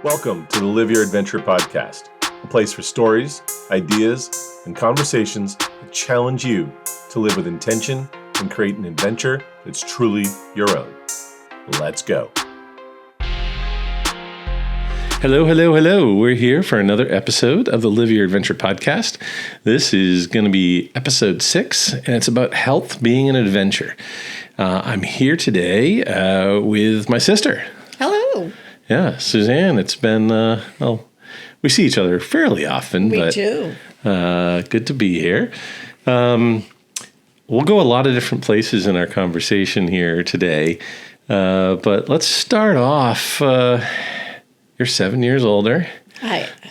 Welcome to the Live Your Adventure podcast, a place for stories, ideas, and conversations that challenge you to live with intention and create an adventure that's truly your own. Let's go. Hello. We're here for another episode of the Live Your Adventure podcast. This is going to be episode 6, and it's about health being an adventure. I'm here today with my sister. Hello. Yeah, Suzanne. It's been, we see each other fairly often. We do. Good to be here. We'll go a lot of different places in our conversation here today, but let's start off. You're 7 years older.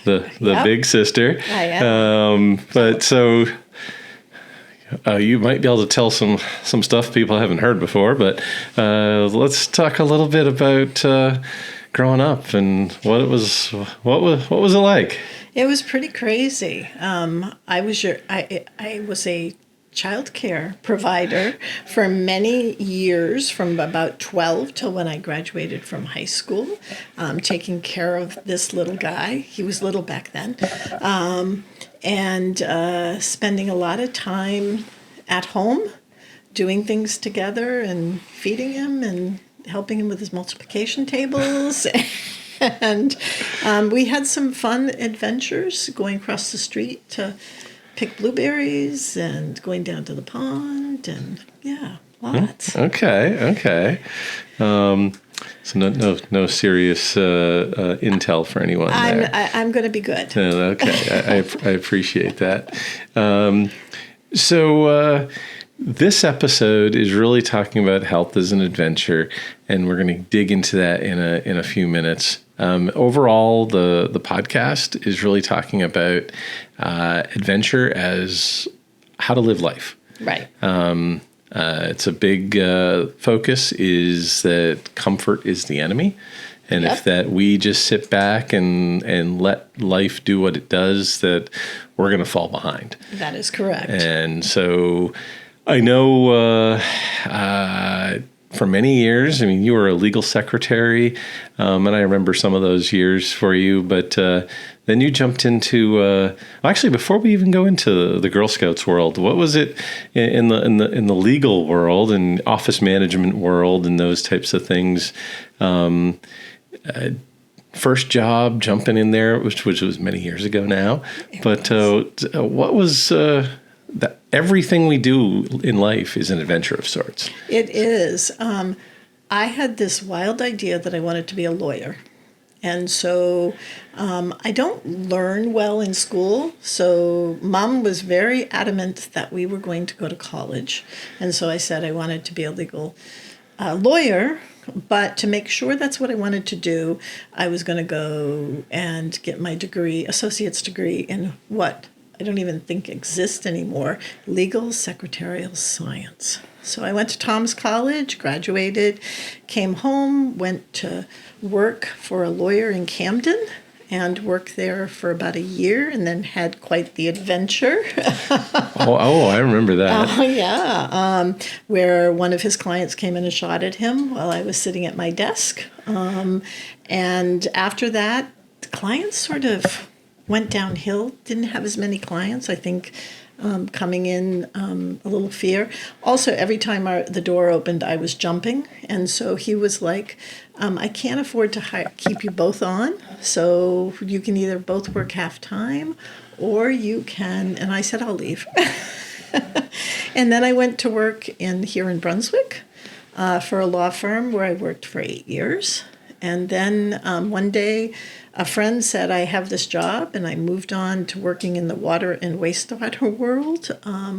The Yep. big sister. I am. But so you might be able to tell some stuff people haven't heard before. But let's talk a little bit about growing up and what it was. What was it like? It was pretty crazy. I was a child care provider for many years, from about 12 till when I graduated from high school, taking care of this little guy. He was little back then. And spending a lot of time at home doing things together and feeding him and helping him with his multiplication tables. And we had some fun adventures going across the street to pick blueberries and going down to the pond, and lots. Okay. So no serious intel for anyone there. I'm going to be good. Okay, I appreciate that. So this episode is really talking about health as an adventure, and we're going to dig into that in a few minutes. Overall, the podcast is really talking about adventure as how to live life. Right. It's a big focus is that comfort is the enemy. And Yep. if that we just sit back and let life do what it does, that we're going to fall behind. That is correct. And so I know for many years, I mean, you were a legal secretary, and I remember some of those years for you, but then you jumped into, actually, before we even go into the Girl Scouts world, what was it in the legal world and office management world and those types of things? First job, jumping in there, which was many years ago now, but what was... that everything we do in life is an adventure of sorts. It is. I had this wild idea that I wanted to be a lawyer. And so I don't learn well in school. So Mom was very adamant that we were going to go to college. And so I said I wanted to be a legal lawyer. But to make sure that's what I wanted to do, I was going to go and get my degree, associate's degree in what I don't even think exists anymore, legal secretarial science. So I went to Tom's College, graduated, came home, went to work for a lawyer in Camden, and worked there for about a year, and then had quite the adventure. I remember that. Where one of his clients came in and shot at him while I was sitting at my desk. And after that, the clients sort of went downhill, didn't have as many clients, I think, coming in a little fear. Also, every time the door opened, I was jumping. And so he was like, I can't afford to keep you both on. So you can either both work half-time or you can, and I said, I'll leave. And then I went to work here in Brunswick for a law firm where I worked for 8 years. And then one day, a friend said, I have this job, and I moved on to working in the water and wastewater world,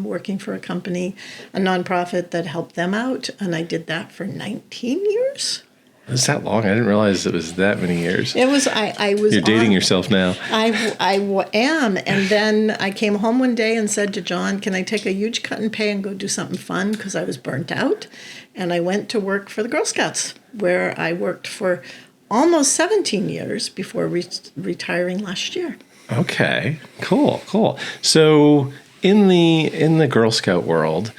working for a company, a nonprofit that helped them out, and I did that for 19 years. Was that long? I didn't realize it was that many years. It was. I was. You're dating yourself now. I am, and then I came home one day and said to John, "Can I take a huge cut in pay and go do something fun?" Because I was burnt out, and I went to work for the Girl Scouts, where I worked for almost 17 years before retiring last year. Okay, cool. So in the Girl Scout world,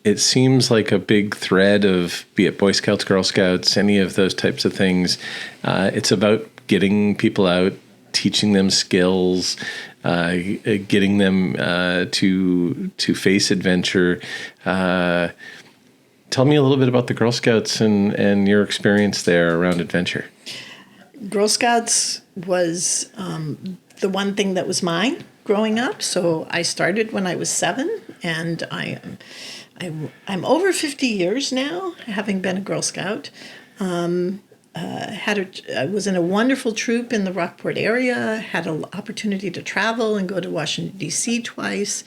it seems like a big thread of, be it Boy Scouts, Girl Scouts, any of those types of things. It's about getting people out, teaching them skills, getting them to face adventure. Tell me a little bit about the Girl Scouts and your experience there around adventure. Girl Scouts was the one thing that was mine growing up. So I started when I was 7, and I'm over 50 years now, having been a Girl Scout. I was in a wonderful troop in the Rockport area, had an opportunity to travel and go to Washington, D.C. twice.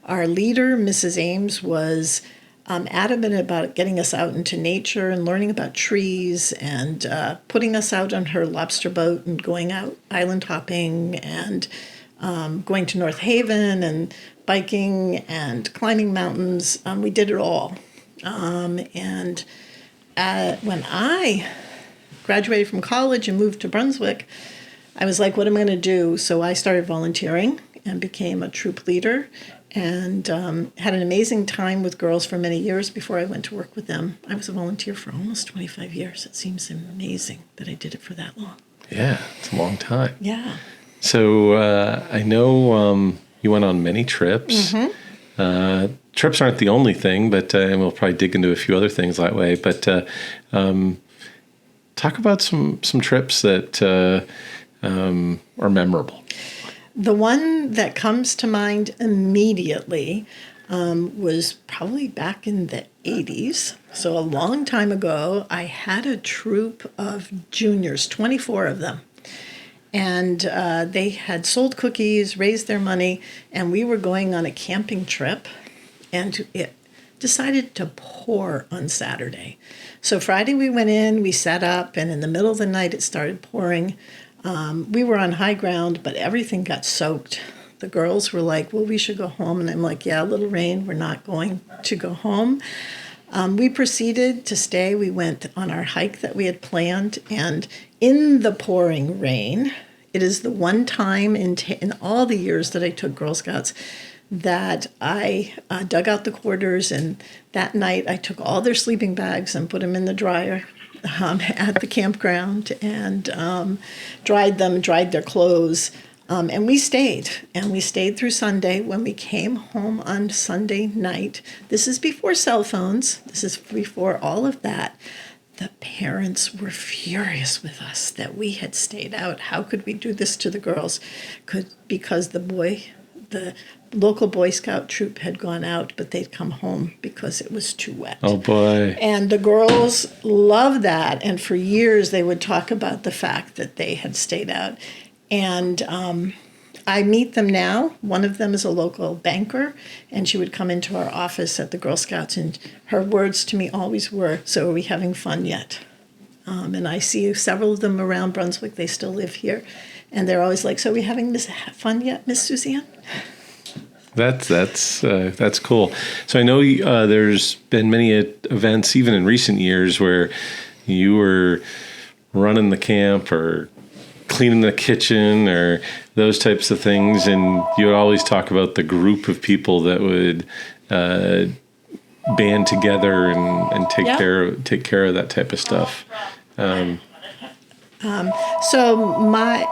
Our leader, Mrs. Ames, was adamant about getting us out into nature and learning about trees, and putting us out on her lobster boat and going out island hopping, and going to North Haven and biking and climbing mountains. We did it all. And when I graduated from college and moved to Brunswick, I was like, what am I going to do? So I started volunteering and became a troop leader, and had an amazing time with girls for many years before I went to work with them. I was a volunteer for almost 25 years. It seems amazing that I did it for that long. Yeah, it's a long time. Yeah. So I know you went on many trips. Mm-hmm. Trips aren't the only thing, but and we'll probably dig into a few other things that way. But talk about some trips that are memorable. The one that comes to mind immediately was probably back in the 80s. So a long time ago, I had a troop of juniors, 24 of them. And they had sold cookies, raised their money, and we were going on a camping trip. And it decided to pour on Saturday. So Friday we went in, we set up, and in the middle of the night it started pouring. We were on high ground, but everything got soaked. The girls were like, well, we should go home. And I'm like, yeah, a little rain, we're not going to go home. We proceeded to stay. We went on our hike that we had planned, and in the pouring rain, it is the one time in all the years that I took Girl Scouts that I dug out the quarters, and that night I took all their sleeping bags and put them in the dryer at the campground, and dried their clothes, and we stayed through Sunday. When we came home on Sunday night, this is before cell phones, this is before all of that, the parents were furious with us that we had stayed out. How could we do this to the girls? Because the local Boy Scout troop had gone out, but they'd come home because it was too wet. Oh, boy. And the girls loved that. And for years, they would talk about the fact that they had stayed out. And I meet them now. One of them is a local banker, and she would come into our office at the Girl Scouts, and her words to me always were, so are we having fun yet? And I see several of them around Brunswick. They still live here. And they're always like, so are we having fun yet, Miss Suzanne? That's cool. So I know there's been many events, even in recent years, where you were running the camp or cleaning the kitchen or those types of things, and you would always talk about the group of people that would band together and take care of that type of stuff. So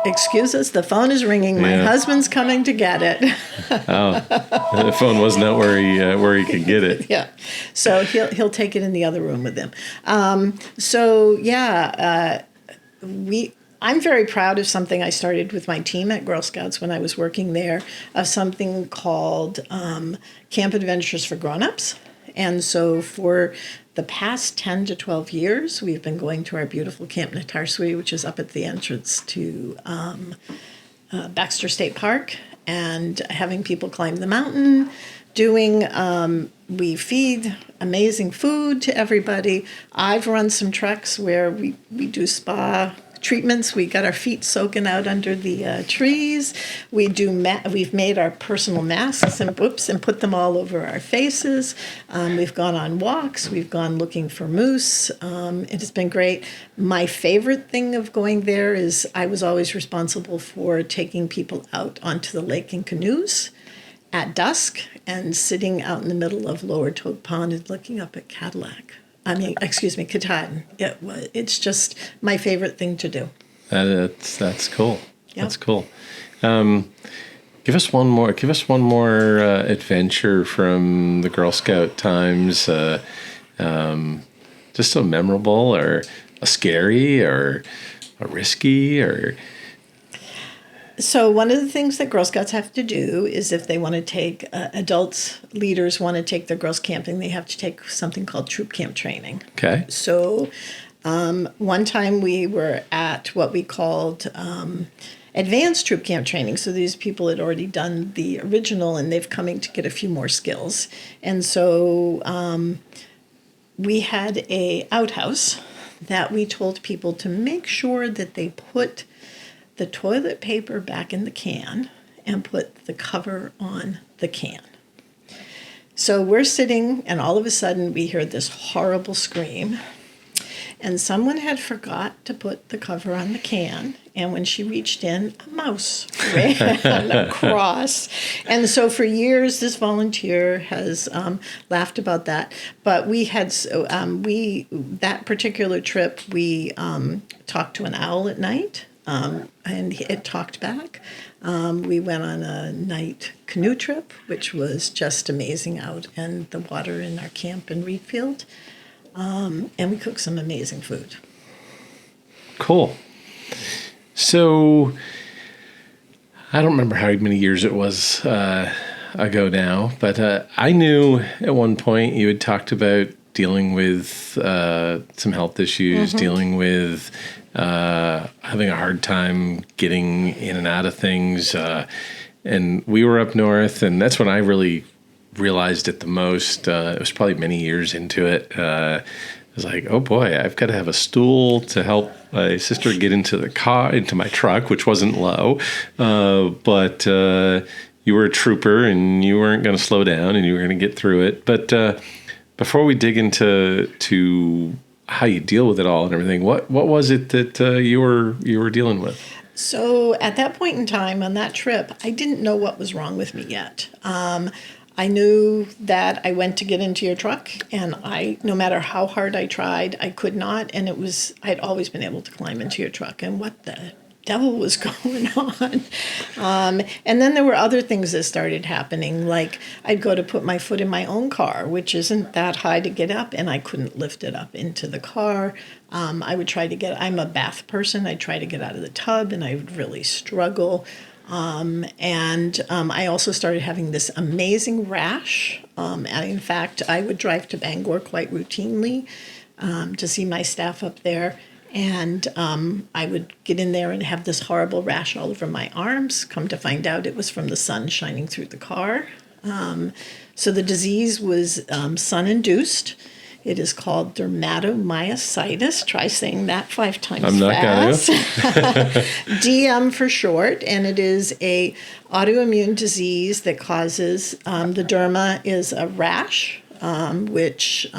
excuse us, the phone is ringing. My husband's coming to get it. Oh, the phone wasn't out where he could get it. Yeah, so he'll take it in the other room with him. I'm very proud of something I started with my team at Girl Scouts when I was working there, of something called Camp Adventures for Grown-Ups. And so for the past 10 to 12 years, we've been going to our beautiful Camp Natarsui, which is up at the entrance to Baxter State Park, and having people climb the mountain, we feed amazing food to everybody. I've run some treks where we do spa treatments. We got our feet soaking out under the trees. We've made our personal masks and put them all over our faces. We've gone on walks. We've gone looking for moose. It has been great. My favorite thing of going there is I was always responsible for taking people out onto the lake in canoes at dusk and sitting out in the middle of Lower Toad Pond and looking up at Katahdin. It's just my favorite thing to do. That's cool. Yep. That's cool. Give us one more. Adventure from the Girl Scout times. Just a memorable, or a scary, or a risky, or. So one of the things that Girl Scouts have to do is, if they want to take leaders want to take their girls camping, they have to take something called troop camp training. Okay. So one time we were at what we called advanced troop camp training. So these people had already done the original, and they've coming to get a few more skills. And so we had a outhouse that we told people to make sure that they put the toilet paper back in the can and put the cover on the can. So we're sitting, and all of a sudden we heard this horrible scream, and someone had forgot to put the cover on the can, and when she reached in, a mouse ran across. And so for years, this volunteer has laughed about that. But we had, that particular trip, we talked to an owl at night, and it talked back. We went on a night canoe trip, which was just amazing out in the water in our camp in Reedfield. And we cooked some amazing food. Cool. So I don't remember how many years it was ago now, but I knew at one point you had talked about dealing with some health issues, dealing with having a hard time getting in and out of things. And we were up north, and that's when I really realized it the most. It was probably many years into it. I was like, oh boy, I've got to have a stool to help my sister get into my truck, which wasn't low. But you were a trooper, and you weren't going to slow down, and you were going to get through it. But before we dig into how you deal with it all and everything, what was it that you were dealing with? So at that point in time on that trip, I didn't know what was wrong with me yet. I knew that I went to get into your truck, and no matter how hard I tried, I could not. And I'd always been able to climb into your truck. And what the devil was going on? And then there were other things that started happening. Like I'd go to put my foot in my own car, which isn't that high to get up, and I couldn't lift it up into the car. I would try to I'm a bath person. I'd try to get out of the tub, and I would really struggle. I also started having this amazing rash. And in fact, I would drive to Bangor quite routinely to see my staff up there. And I would get in there and have this horrible rash all over my arms. Come to find out it was from the sun shining through the car. So the disease was sun-induced. It is called dermatomyositis. Try saying that 5 times fast. I'm not going to. DM for short, and it is a autoimmune disease that causes the derma is a rash, which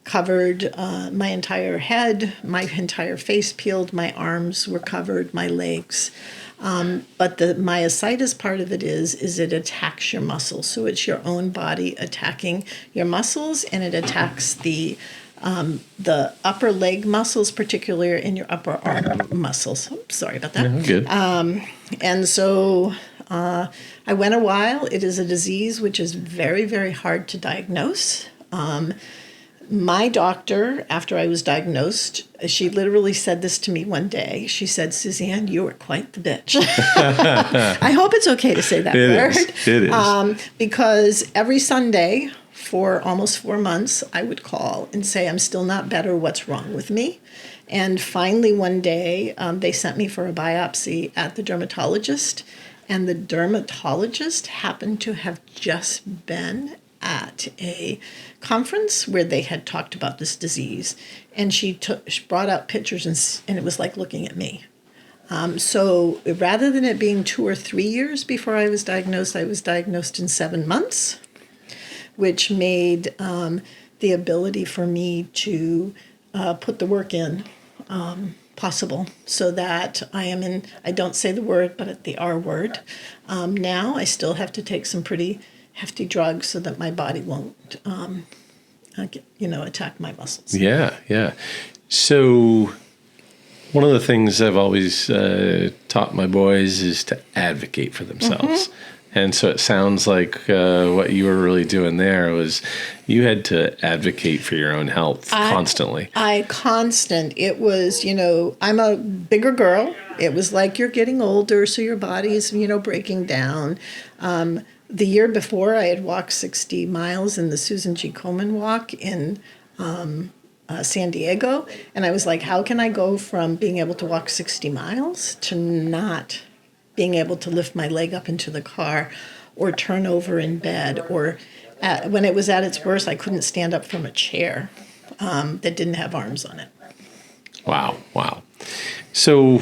covered my entire head, my entire face peeled, my arms were covered, my legs. But the myositis part of it is it attacks your muscles. So it's your own body attacking your muscles, and it attacks the upper leg muscles, particularly in your upper arm muscles. Oops, sorry about that. Yeah, good. And so I went a while. It is a disease which is very, very hard to diagnose. My doctor, after I was diagnosed, she literally said this to me one day. She said, Suzanne, you are quite the bitch. I hope it's okay to say that word. It is. Because every Sunday for almost 4 months, I would call and say, I'm still not better. What's wrong with me? And finally, one day, they sent me for a biopsy at the dermatologist. And the dermatologist happened to have just been at a conference where they had talked about this disease, and she brought out pictures, and it was like looking at me. So rather than it being 2 or 3 years before I was diagnosed in 7 months, which made the ability for me to put the work in possible, so that I don't say the word, but the R word. Now I still have to take some pretty hefty drugs so that my body won't, attack my muscles. Yeah, yeah. So one of the things I've always taught my boys is to advocate for themselves. And so it sounds like what you were really doing there was you had to advocate for your own health constantly. It was, I'm a bigger girl. It was like you're getting older, so your body's, breaking down. The year before, I had walked 60 miles in the Susan G. Komen walk in San Diego. And I was like, how can I go from being able to walk 60 miles to not being able to lift my leg up into the car or turn over in bed, or when it was at its worst, I couldn't stand up from a chair that didn't have arms on it. Wow. So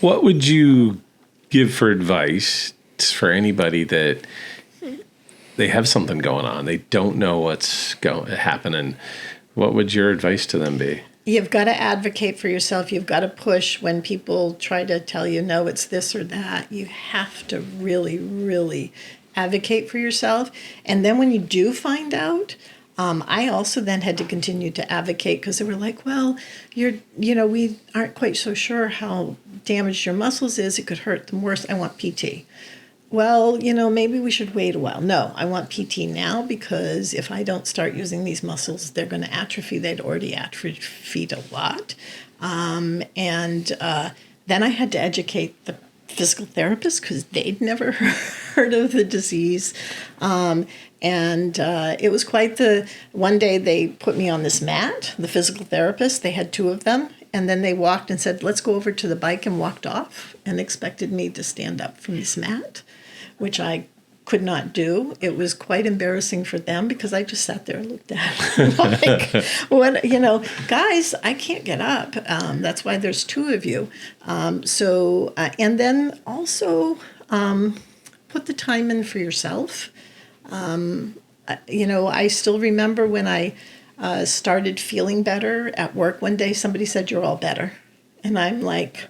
what would you give for advice for anybody that they have something going on, they don't know what's happening? What would your advice to them be? You've got to advocate for yourself. You've got to push when people try to tell you, no, it's this or that. You have to really, really advocate for yourself. And then when you do find out, I also then had to continue to advocate because they were like, well, we aren't quite so sure how damaged your muscles is. It could hurt them worse. I want PT. Well, maybe we should wait a while. No, I want PT now because if I don't start using these muscles, they're going to atrophy. They'd already atrophied a lot. And then I had to educate the physical therapist because they'd never heard of the disease. And it was quite one day they put me on this mat, the physical therapist, they had 2 of them. And then they walked and said, let's go over to the bike, and walked off and expected me to stand up from this mat, which I could not do. It was quite embarrassing for them because I just sat there and looked at them like, what, guys, I can't get up. That's why there's 2 of you. And then also put the time in for yourself. I still remember when I started feeling better at work one day, somebody said, you're all better. And I'm like,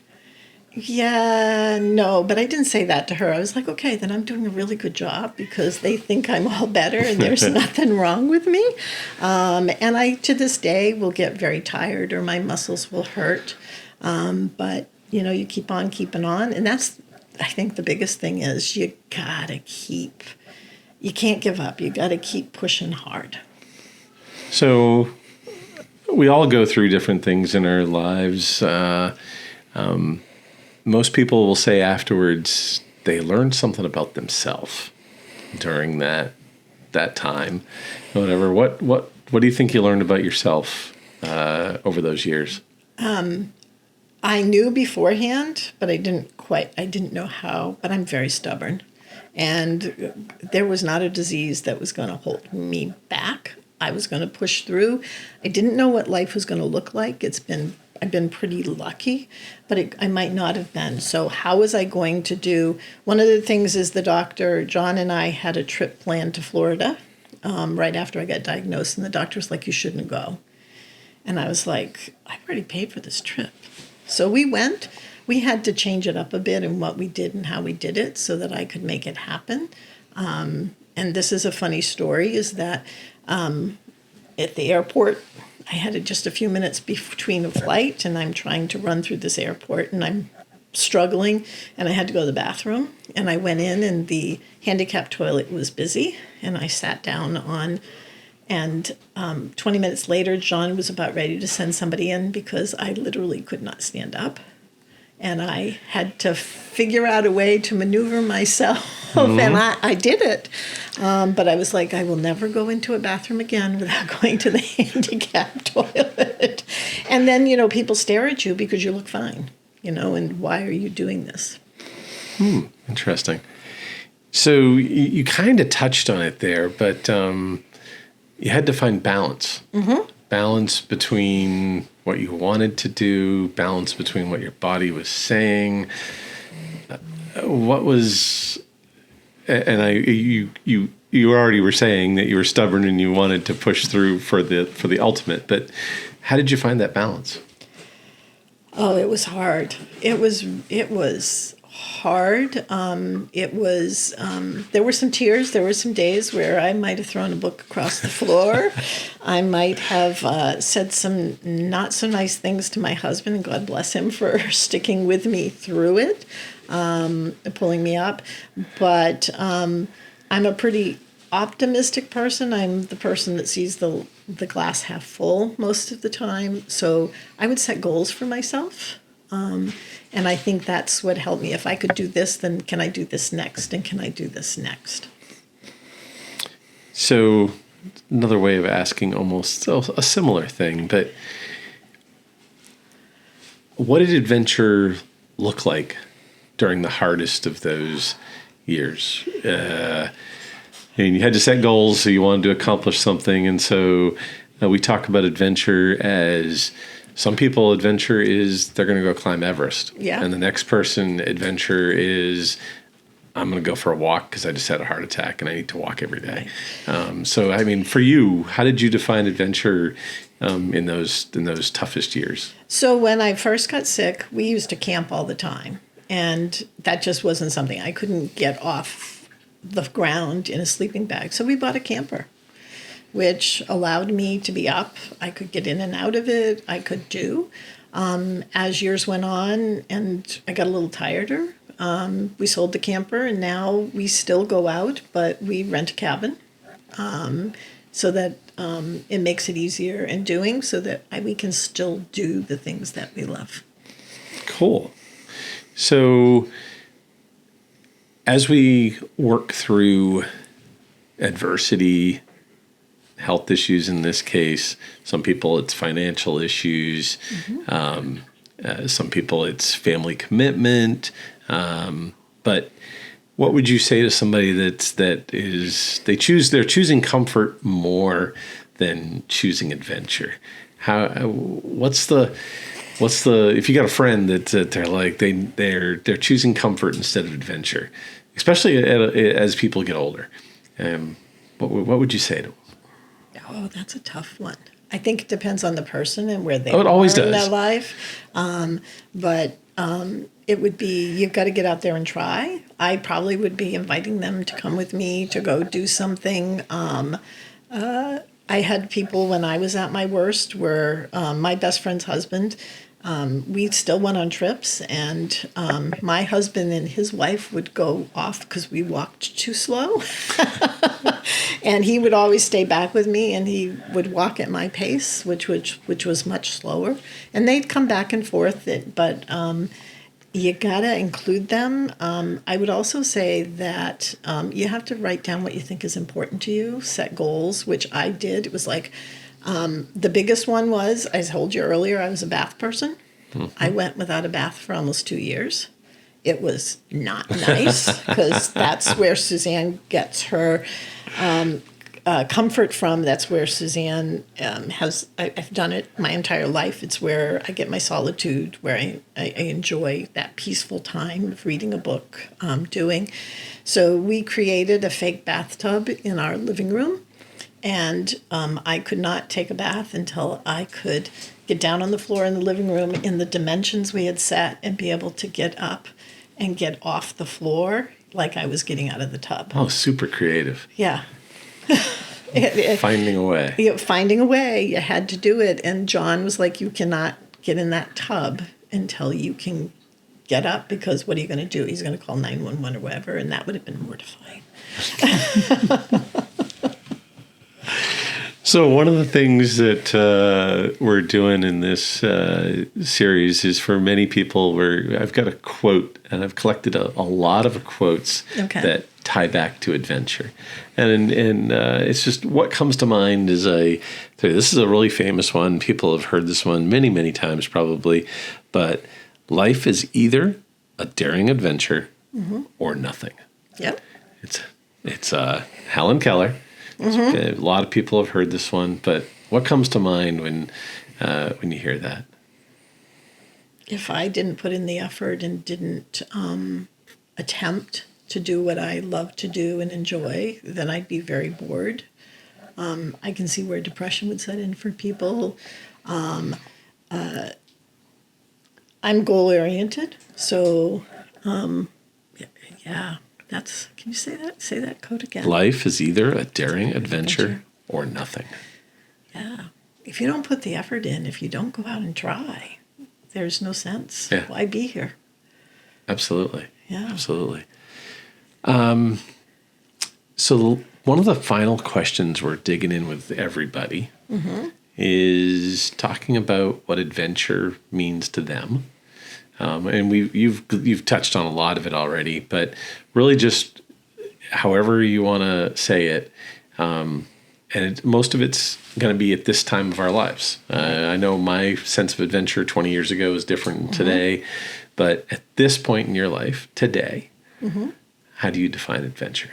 yeah, no, but I didn't say that to her. I was like, okay, then I'm doing a really good job because they think I'm all better and there's nothing wrong with me. And I, to this day, will get very tired or my muscles will hurt. But, you keep on keeping on. And that's, I think the biggest thing is you can't give up. You got to keep pushing hard. So we all go through different things in our lives. Most people will say afterwards they learned something about themselves during that time. Whatever. What do you think you learned about yourself over those years? I knew beforehand, but I didn't know how. But I'm very stubborn, and there was not a disease that was going to hold me back. I was going to push through. I didn't know what life was going to look like. I've been pretty lucky, but I might not have been. So how was I going to do? One of the things is the doctor, John and I had a trip planned to Florida right after I got diagnosed, and the doctor was like, you shouldn't go. And I was like, I've already paid for this trip. So we went. We had to change it up a bit in what we did and how we did it so that I could make it happen. And this is a funny story, is that at the airport, I had just a few minutes between a flight, and I'm trying to run through this airport, and I'm struggling, and I had to go to the bathroom. And I went in, and the handicapped toilet was busy, and I sat down and 20 minutes later, John was about ready to send somebody in because I literally could not stand up. And I had to figure out a way to maneuver myself, and I did it. But I was like, I will never go into a bathroom again without going to the handicapped toilet. And then, people stare at you because you look fine, and why are you doing this? Interesting. So you kind of touched on it there, but you had to find balance. Mm-hmm. Balance between what you wanted to do, balance between what your body was saying. What was, and you already were saying that you were stubborn and you wanted to push through for the ultimate, but how did you find that balance? Oh, it was hard. It was hard. It was, there were some tears. There were some days where I might have thrown a book across the floor. I might have said some not so nice things to my husband, and God bless him for sticking with me through it, pulling me up. But I'm a pretty optimistic person. I'm the person that sees the glass half full most of the time. So I would set goals for myself. And I think that's what helped me. If I could do this, then can I do this next? And can I do this next? So another way of asking almost a similar thing, but what did adventure look like during the hardest of those years? And you had to set goals, so you wanted to accomplish something. And so we talk about adventure as some people, adventure is they're going to go climb Everest. Yeah. And the next person, adventure is I'm going to go for a walk because I just had a heart attack and I need to walk every day. So, I mean, for you, how did you define adventure in those toughest years? So when I first got sick, we used to camp all the time. And that just wasn't something I couldn't get off the ground in a sleeping bag. So we bought a camper, which allowed me to be up. I could get in and out of it. I could do. As years went on and I got a little tireder, we sold the camper and now we still go out, but we rent a cabin so that it makes it easier in doing so that we can still do the things that we love. Cool. So as we work through adversity, health issues in this case, some people it's financial issues, some people it's family commitment. But what would you say to somebody they're choosing comfort more than choosing adventure? What's the if you got a friend that they're like they're choosing comfort instead of adventure, especially as people get older, what would you say to them? Oh, that's a tough one. I think it depends on the person and where they it always are in does. their life. But it would be, you've got to get out there and try. I probably would be inviting them to come with me to go do something. I had people when I was at my worst where my best friend's husband, we still went on trips, and my husband and his wife would go off because we walked too slow. And he would always stay back with me, and he would walk at my pace, which was much slower. And they'd come back and forth, but you gotta include them. I would also say that you have to write down what you think is important to you, set goals, which I did. It was like, the biggest one was, I told you earlier, I was a bath person. Mm-hmm. I went without a bath for almost 2 years. It was not nice because that's where Suzanne gets her comfort from. That's where Suzanne I've done it my entire life. It's where I get my solitude, where I enjoy that peaceful time of reading a book, doing. So we created a fake bathtub in our living room. And I could not take a bath until I could get down on the floor in the living room in the dimensions we had set and be able to get up and get off the floor like I was getting out of the tub. Oh, super creative. Yeah. Finding a way. Finding a way. You had to do it. And John was like, you cannot get in that tub until you can get up, because what are you going to do? He's going to call 911 or whatever, and that would have been mortifying. So one of the things that we're doing in this series is for many people where I've got a quote, and I've collected a lot of quotes that tie back to adventure. And it's just what comes to mind is this is a really famous one. People have heard this one many, many times probably. But life is either a daring adventure or nothing. Yep. It's Helen Keller. A lot of people have heard this one, but what comes to mind when you hear that? If I didn't put in the effort and didn't attempt to do what I love to do and enjoy, then I'd be very bored. I can see where depression would set in for people. I'm goal-oriented, so Yeah, that's. Can you say that? Say that quote again. Life is either a daring adventure or nothing. Yeah. If you don't put the effort in, if you don't go out and try, there's no sense. Yeah. Why be here? Absolutely. Yeah. Absolutely. So one of the final questions we're digging in with everybody is talking about what adventure means to them. And you've touched on a lot of it already, but really just however you want to say it. Most of it's going to be at this time of our lives. I know my sense of adventure 20 years ago is different than today, but at this point in your life, today, how do you define adventure?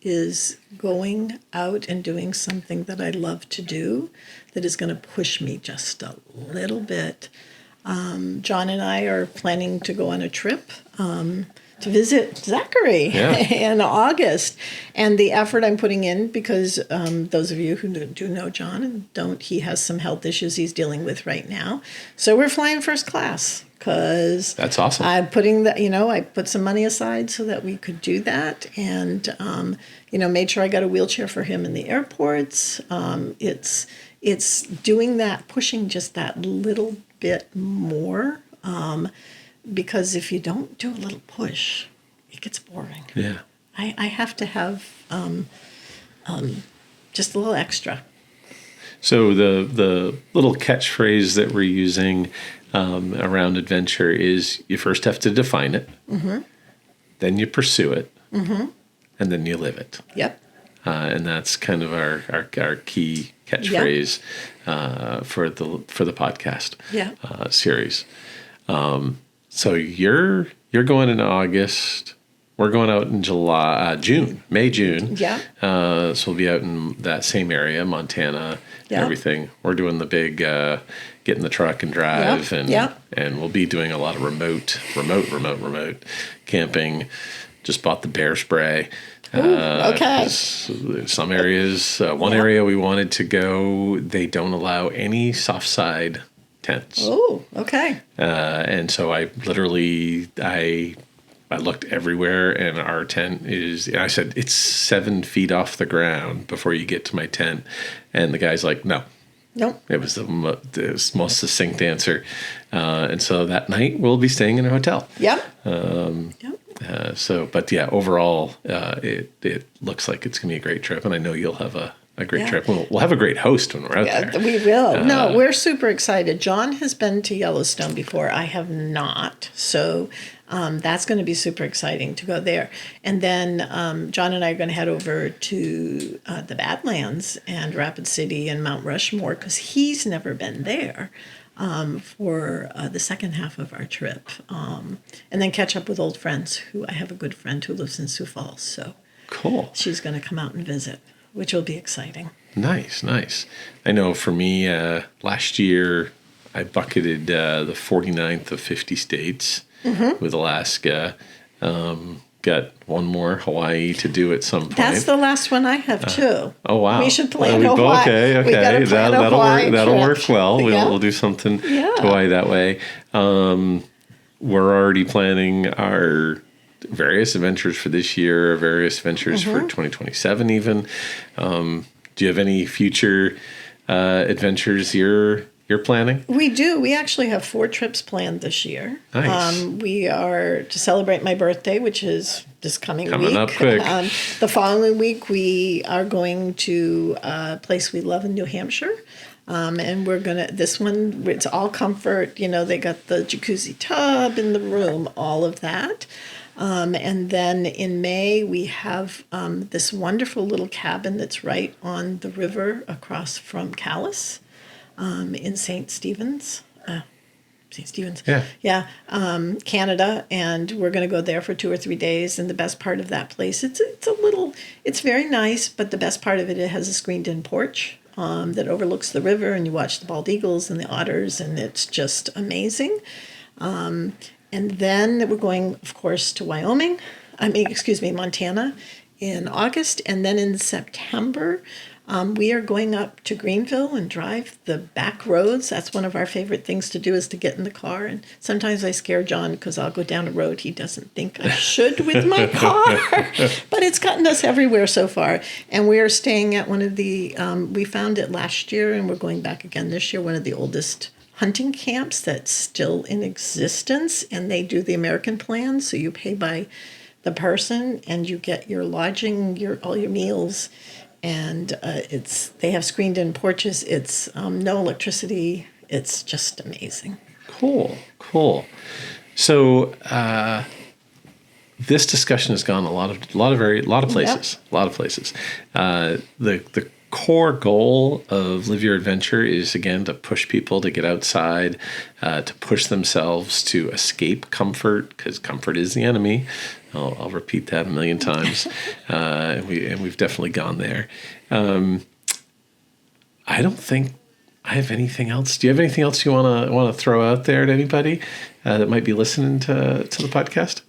Is going out and doing something that I love to do that is going to push me just a little bit. John and I are planning to go on a trip to visit Zachary in August. And the effort I'm putting in, because those of you who do know John and don't, he has some health issues he's dealing with right now. So we're flying first class. Because that's awesome. I'm putting that, I put some money aside so that we could do that, and made sure I got a wheelchair for him in the airports. It's doing that, pushing just that little bit more, because if you don't do a little push, it gets boring. Yeah, I have to have just a little extra. So the little catchphrase that we're using around adventure is you first have to define it, then you pursue it, and then you live it. Yep. And that's kind of our key catchphrase for the podcast series. So you're going in August. We're going out in June. Yeah. So we'll be out in that same area, Montana, everything. We're doing the big get in the truck and drive, and we'll be doing a lot of remote camping. Just bought the bear spray. Okay. Some areas, one area we wanted to go, they don't allow any soft side tents. Oh, okay. And so I looked everywhere, and our tent I said, it's 7 feet off the ground before you get to my tent. And the guy's like, no. Nope. It was the most succinct answer. And so that night we'll be staying in a hotel. Yep. Overall, it looks like it's going to be a great trip. And I know you'll have a great trip. We'll have a great host when we're out there. We will. No, we're super excited. John has been to Yellowstone before. I have not. So that's going to be super exciting to go there. And then John and I are going to head over to the Badlands and Rapid City and Mount Rushmore, because he's never been there, for the second half of our trip. And then catch up with old friends. I have a good friend who lives in Sioux Falls. So cool. She's going to come out and visit, which will be exciting. Nice. I know for me, last year I bucketed the 49th of 50 states with Alaska. Got one more, Hawaii, to do at some point. That's the last one I have too. Oh wow! We should plan Hawaii. Okay. We gotta plan That'll work well. We'll do something to Hawaii that way. We're already planning our various adventures for this year, various ventures for 2027 even. Do you have any future adventures you're planning? We do. We actually have 4 trips planned this year. Nice. We are to celebrate my birthday, which is this coming Coming up quick. The following week, we are going to a place we love in New Hampshire. And we're going to, this one, it's all comfort. They got the jacuzzi tub in the room, all of that. And then in May, we have this wonderful little cabin that's right on the river across from Calais. In St. Stephen's, Canada, and we're going to go there for 2 or 3 days. And the best part of that place, it's very nice, but the best part of it has a screened-in porch that overlooks the river, and you watch the bald eagles and the otters, and it's just amazing. And then we're going, of course, to Montana in August, and then in September. We are going up to Greenville and drive the back roads. That's one of our favorite things to do, is to get in the car. And sometimes I scare John because I'll go down a road he doesn't think I should with my car. But it's gotten us everywhere so far. And we are staying at one of the, we found it last year and we're going back again this year, one of the oldest hunting camps that's still in existence. And they do the American plan. So you pay by the person and you get your lodging, all your meals. And they have screened-in porches. It's no electricity. It's just amazing. Cool. So this discussion has gone a lot of places. Yep. A lot of places. The core goal of Live Your Adventure is, again, to push people to get outside, to push themselves to escape comfort, because comfort is the enemy. I'll repeat that a million times, and we've definitely gone there. I don't think I have anything else. Do you have anything else you want to throw out there to anybody that might be listening to the podcast?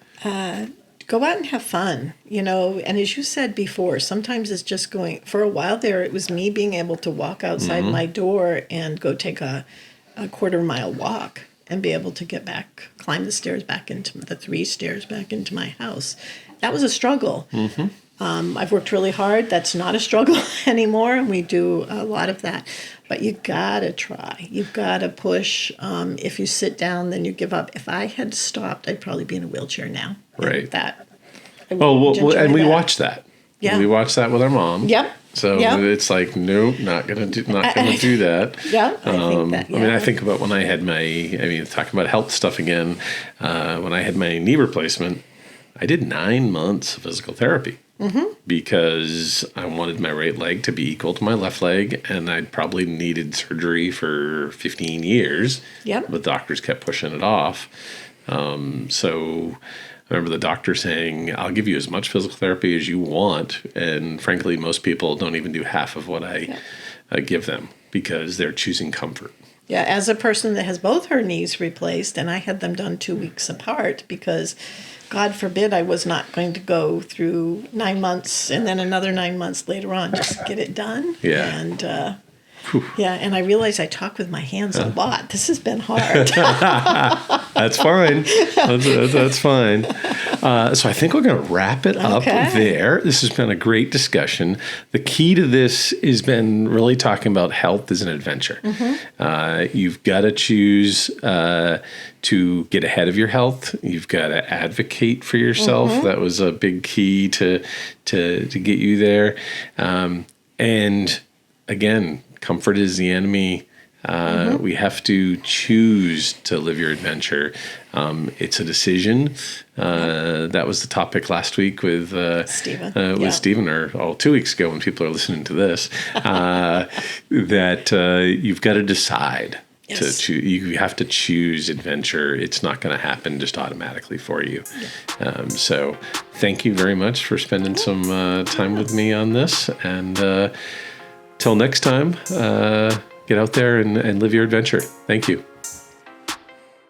Go out and have fun, and as you said before, sometimes it's just going. For a while there, it was me being able to walk outside my door and go take a quarter-mile walk and be able to get back, climb the stairs back into the 3 stairs back into my house. That was a struggle. I've worked really hard. That's not a struggle anymore, and we do a lot of that. But you gotta try. You've gotta push. If you sit down, then you give up. If I had stopped, I'd probably be in a wheelchair now. Right. And we watched that. Yeah. We watched that with our mom. Yep. So it's like, nope, not gonna do that. Yeah, I think that. Yeah. I mean, I think about when I had talking about health stuff again. When I had my knee replacement, I did 9 months of physical therapy because I wanted my right leg to be equal to my left leg, and I'd probably needed surgery for 15 years. Yep. But doctors kept pushing it off. So I remember the doctor saying, I'll give you as much physical therapy as you want. And frankly, most people don't even do half of what I give them because they're choosing comfort. Yeah, as a person that has both her knees replaced, and I had them done 2 weeks apart because, God forbid, I was not going to go through 9 months and then another 9 months later on, just get it done. Yeah. And and I realize I talk with my hands a lot. This has been hard. That's fine. That's fine. So I think we're going to wrap it up there. This has been a great discussion. The key to this has been really talking about health as an adventure. You've got to choose to get ahead of your health. You've got to advocate for yourself. That was a big key to get you there. And again, comfort is the enemy. We have to choose to live your adventure. It's a decision. That was the topic last week with Stephen, or 2 weeks ago when people are listening to this, that you've got to decide. Yes. You have to choose adventure. It's not going to happen just automatically for you. So thank you very much for spending some time with me on this. And till next time, get out there and live your adventure. Thank you.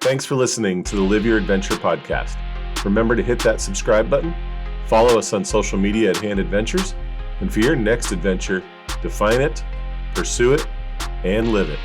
Thanks for listening to the Live Your Adventure podcast. Remember to hit that subscribe button, follow us on social media at Hand Adventures, and for your next adventure, define it, pursue it, and live it.